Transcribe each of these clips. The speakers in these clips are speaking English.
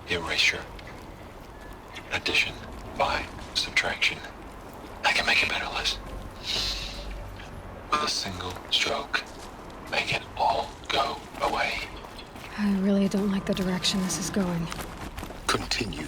Erasure. Addition. By subtraction. I can make a better list. With a single stroke, make it all go away. I really don't like the direction this is going. Continue.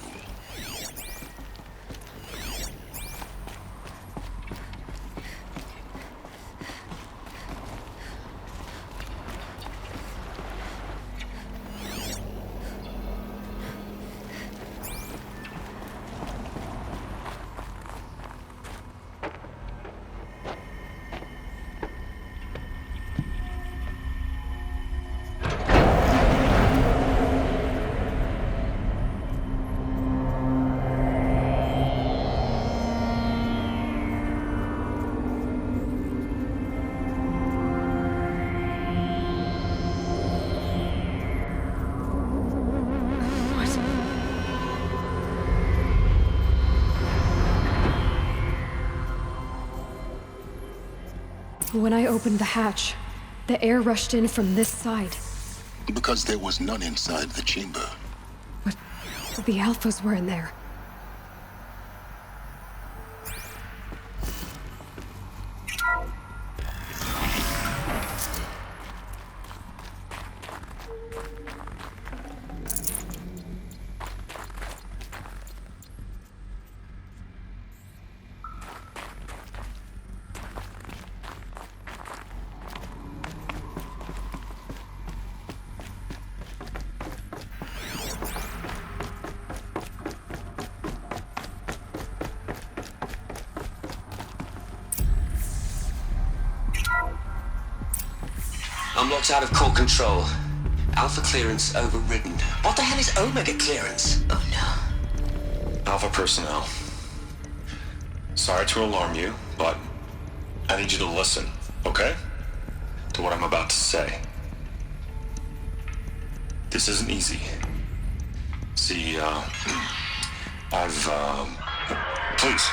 When I opened the hatch, the air rushed in from this side. Because there was none inside the chamber. But the Alphas were in there. I'm locked out of core control. Alpha clearance overridden. What the hell is Omega clearance? Oh no. Alpha personnel. Sorry to alarm you, but I need you to listen, okay? To what I'm about to say. This isn't easy. See, please,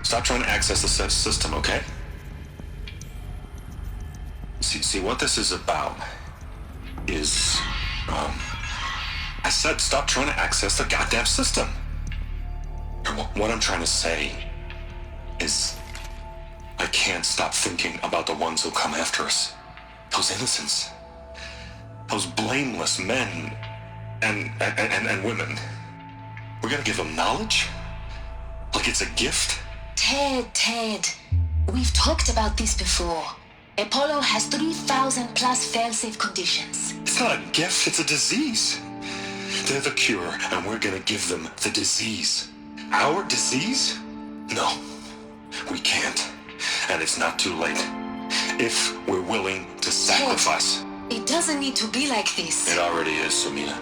stop trying to access the system, okay? See, what this is about is, I said stop trying to access the goddamn system. What I'm trying to say is, I can't stop thinking about the ones who come after us. Those innocents. Those blameless men and women. We're gonna give them knowledge? Like it's a gift? Ted. We've talked about this before. Apollo has 3,000 plus fail-safe conditions. It's not a gift, it's a disease. They're the cure, and we're gonna give them the disease. Our disease? No, we can't. And it's not too late. If we're willing to sacrifice. It doesn't need to be like this. It already is, Samina.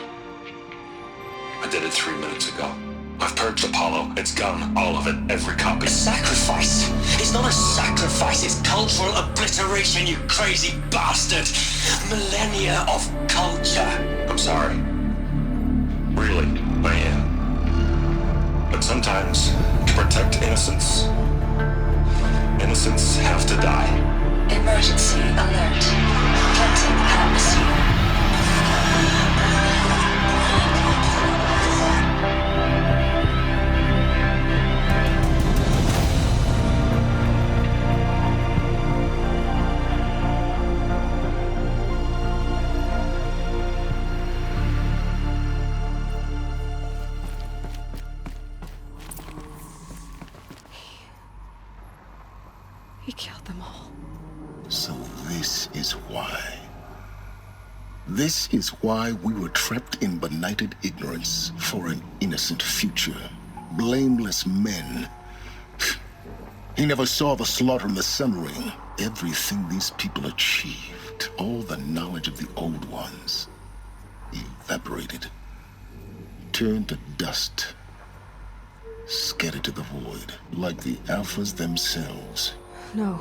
I did it 3 minutes ago. I've purged Apollo. It's gone. All of it. Every copy. A sacrifice? It's not a sacrifice, it's cultural obliteration, you crazy bastard! Millennia of culture! I'm sorry. Really, I am. But sometimes, to protect innocence, innocents have to die. Emergency alert. Captain Atmosphere. He killed them all. So this is why. This is why we were trapped in benighted ignorance for an innocent future. Blameless men. He never saw the slaughter in the Sun Ring. Everything these people achieved, all the knowledge of the old ones, evaporated, turned to dust, scattered to the void, like the Alphas themselves. No.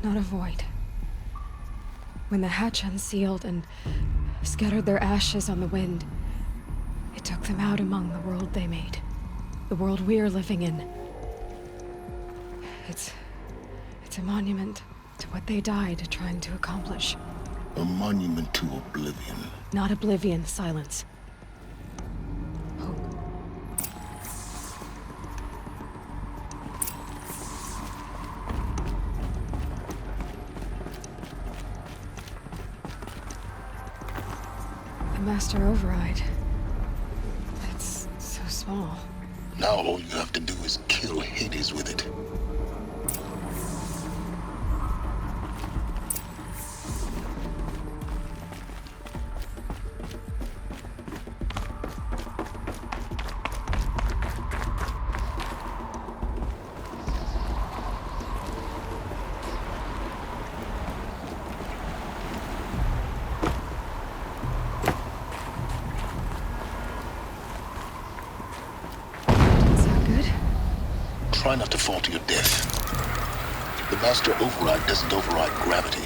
Not a void. When the hatch unsealed and scattered their ashes on the wind, it took them out among the world they made. The world we're living in. It's a monument to what they died trying to accomplish. A monument to oblivion. Not oblivion, Silence. Master Override. It's so small. Now all you have to do is kill Hades with it. Sound good? Try not to fall to your death. The Master Override doesn't override gravity.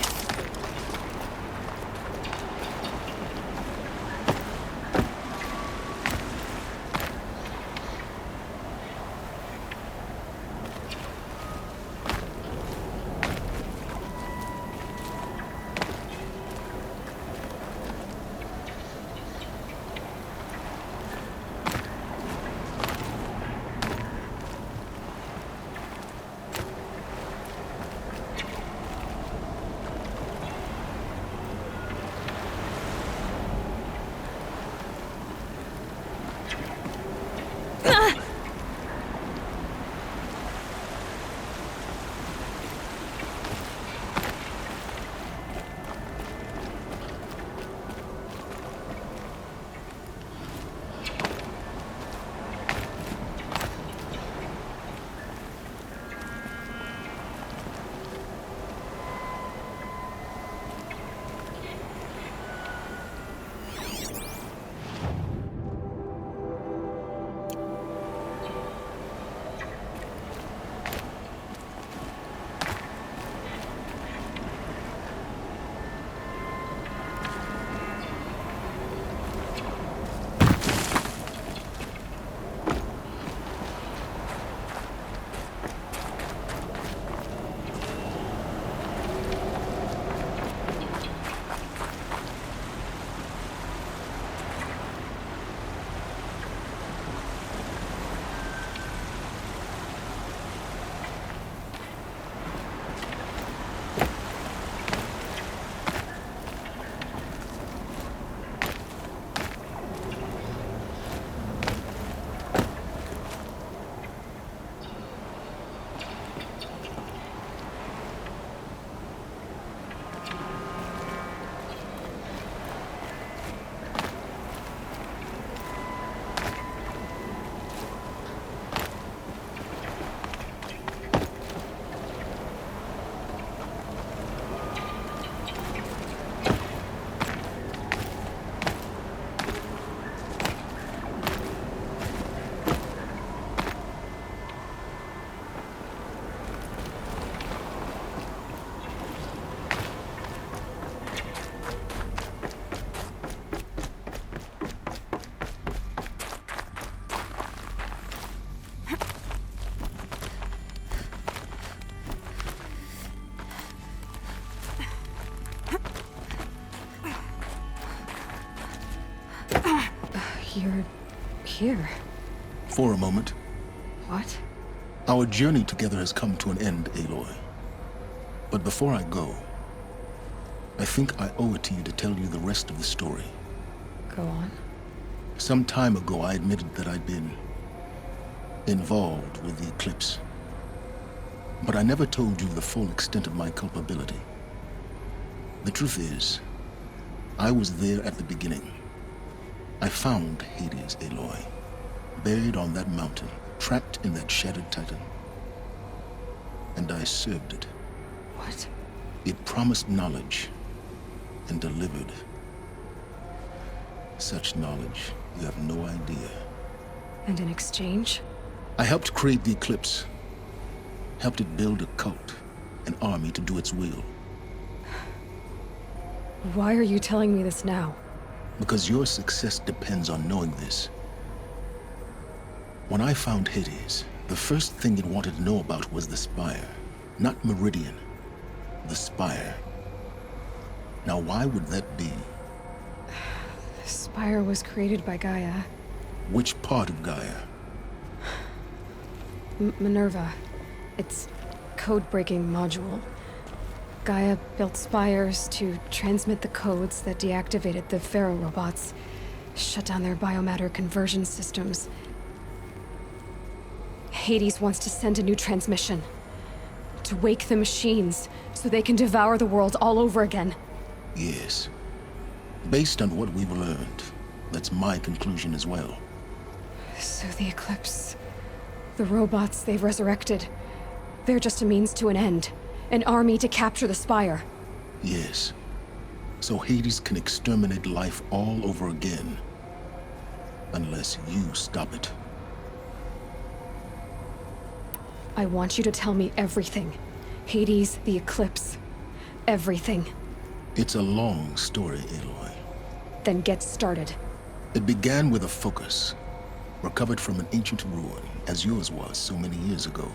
You're here. For a moment, What? our journey together has come to an end, Aloy. But before I go, I think I owe it to you to tell you the rest of the story. Go on. Some time ago, I admitted that I'd been involved with the eclipse. But I never told you the full extent of my culpability. The truth is, I was there at the beginning. I found Hades, Aloy, buried on that mountain, trapped in that shattered titan. And I served it. What? It promised knowledge and delivered. Such knowledge, you have no idea. And in exchange? I helped create the Eclipse. Helped it build a cult, an army to do its will. Why are you telling me this now? Because your success depends on knowing this. When I found Hades, the first thing it wanted to know about was the Spire. Not Meridian. The Spire. Now, why would that be? The Spire was created by Gaia. Which part of Gaia? Minerva. Its code-breaking module. Gaia built spires to transmit the codes that deactivated the Pharaoh robots. Shut down their biomatter conversion systems. Hades wants to send a new transmission. To wake the machines, so they can devour the world all over again. Yes. Based on what we've learned, that's my conclusion as well. So the Eclipse... the robots they've resurrected... they're just a means to an end. An army to capture the Spire. Yes. So Hades can exterminate life all over again. Unless you stop it. I want you to tell me everything. Hades, the Eclipse. Everything. It's a long story, Aloy. Then get started. It began with a focus, recovered from an ancient ruin, as yours was so many years ago.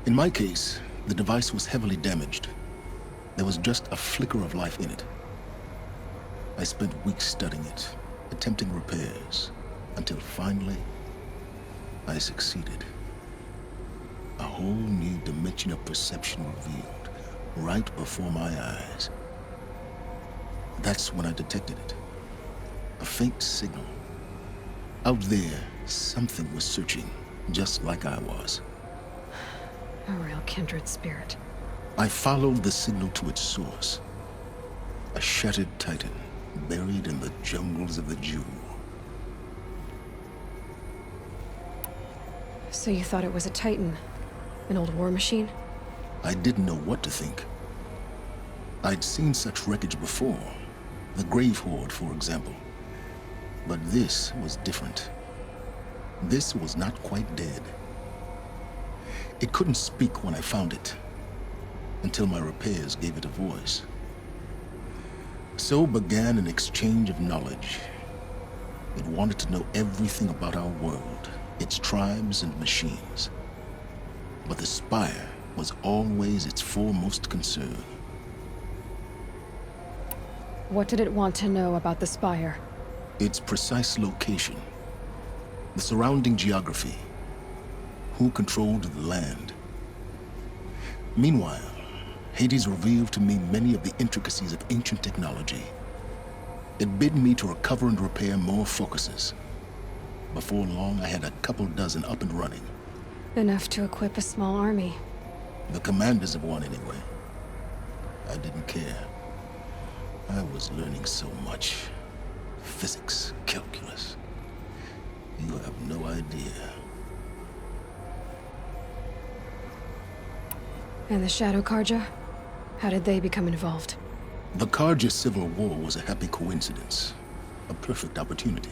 In my case, the device was heavily damaged. There was just a flicker of life in it. I spent weeks studying it, attempting repairs, until finally, I succeeded. A whole new dimension of perception revealed, right before my eyes. That's when I detected it. A faint signal. Out there, something was searching, just like I was. A real kindred spirit. I followed the signal to its source. A shattered titan, buried in the jungles of the Jew. So you thought it was a Titan? An old war machine? I didn't know what to think. I'd seen such wreckage before. The Grave Horde, for example. But this was different. This was not quite dead. It couldn't speak when I found it, until my repairs gave it a voice. So began an exchange of knowledge. It wanted to know everything about our world, its tribes and machines. But the Spire was always its foremost concern. What did it want to know about the Spire? Its precise location, the surrounding geography, who controlled the land. Meanwhile, Hades revealed to me many of the intricacies of ancient technology. It bid me to recover and repair more focuses. Before long, I had a couple dozen up and running. Enough to equip a small army. The commanders of one, anyway. I didn't care. I was learning so much. Physics, calculus. You have no idea. And the Shadow Carja? How did they become involved? The Carja Civil War was a happy coincidence. A perfect opportunity.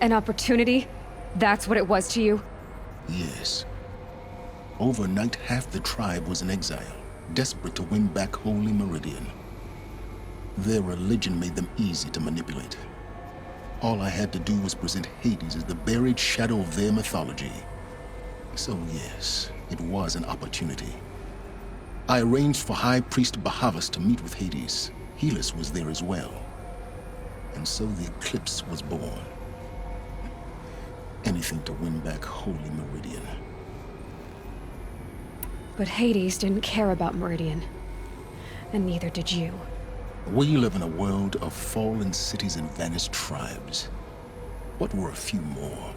An opportunity? That's what it was to you? Yes. Overnight, half the tribe was in exile, desperate to win back Holy Meridian. Their religion made them easy to manipulate. All I had to do was present Hades as the buried shadow of their mythology. So yes, it was an opportunity. I arranged for High Priest Bahavas to meet with Hades. Helis was there as well. And so the Eclipse was born. Anything to win back Holy Meridian. But Hades didn't care about Meridian. And neither did you. We live in a world of fallen cities and vanished tribes. What were a few more?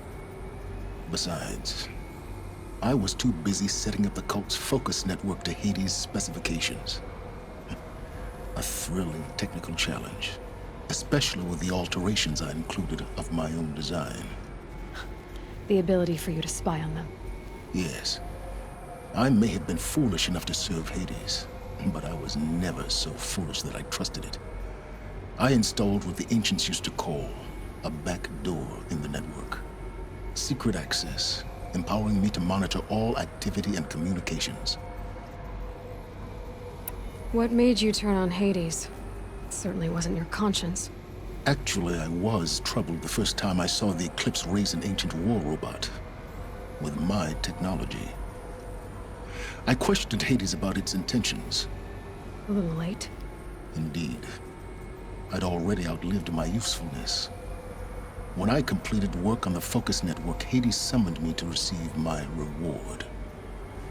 Besides, I was too busy setting up the cult's focus network to Hades' specifications. A thrilling technical challenge, especially with the alterations I included of my own design. The ability for you to spy on them. Yes, I may have been foolish enough to serve Hades, but I was never so foolish that I trusted it. I installed what the ancients used to call a back door in the network. Secret access, empowering me to monitor all activity and communications. What made you turn on Hades? It certainly wasn't your conscience. Actually, I was troubled the first time I saw the Eclipse raise an ancient war robot with my technology. I questioned Hades about its intentions. A little late. Indeed. I'd already outlived my usefulness. When I completed work on the Focus Network, Hades summoned me to receive my reward.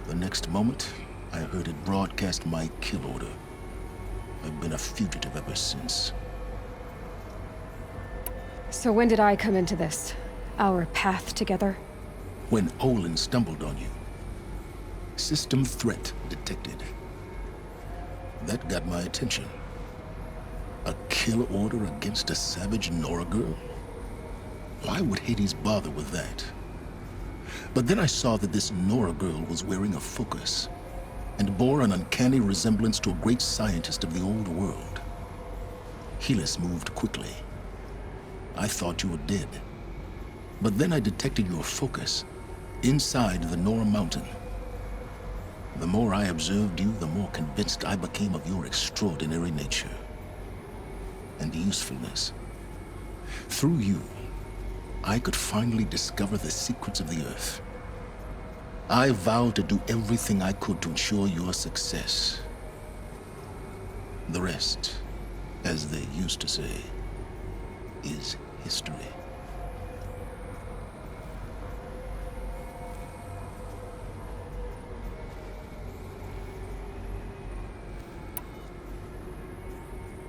The next moment, I heard it broadcast my kill order. I've been a fugitive ever since. So when did I come into this? Our path together? When Olin stumbled on you. System threat detected. That got my attention. A kill order against a savage Nora girl? Why would Hades bother with that? But then I saw that this Nora girl was wearing a focus and bore an uncanny resemblance to a great scientist of the old world. Helis moved quickly. I thought you were dead. But then I detected your focus inside the Nora mountain. The more I observed you, the more convinced I became of your extraordinary nature and usefulness. Through you, I could finally discover the secrets of the Earth. I vowed to do everything I could to ensure your success. The rest, as they used to say, is history.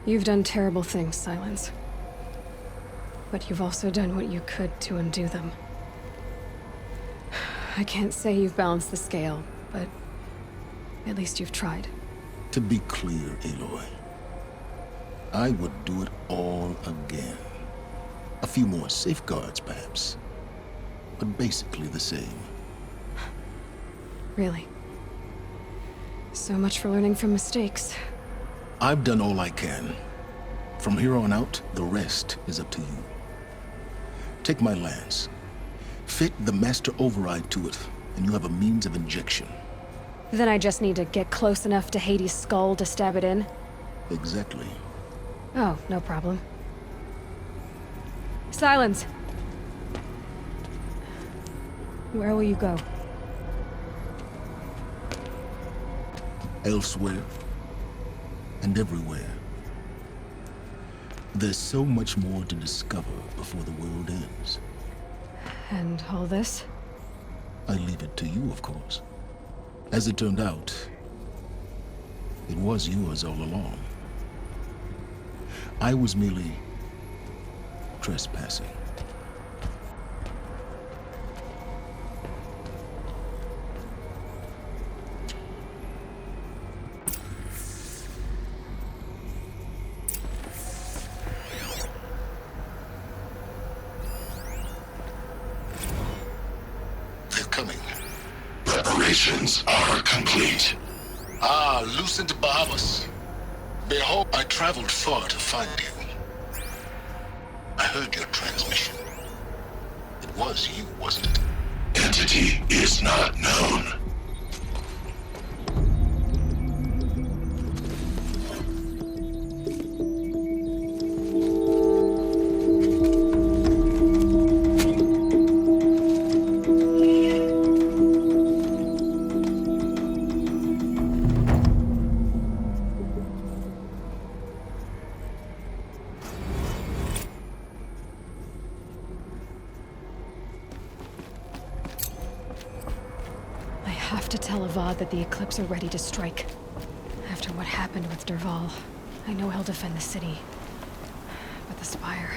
You've done terrible things, Silence. But you've also done what you could to undo them. I can't say you've balanced the scale, but at least you've tried. To be clear, Aloy, I would do it all again. A few more safeguards, perhaps, but basically the same. Really. So much for learning from mistakes. I've done all I can. From here on out, the rest is up to you. Take my lance. Fit the Master Override to it, and you have a means of injection. Then I just need to get close enough to Hades' skull to stab it in? Exactly. Oh, no problem. Silence! Where will you go? Elsewhere. And everywhere. There's so much more to discover before the world ends. And all this? I leave it to you, of course. As it turned out, it was yours all along. I was merely trespassing. They're coming. Preparations are complete. Ah, Lucent Bahamas. Behold, I traveled far to find you. I heard your transmission. It was you, wasn't it? Entity is not known. I have to tell Avad that the Eclipse are ready to strike. After what happened with Dervahl, I know he'll defend the city. But the Spire...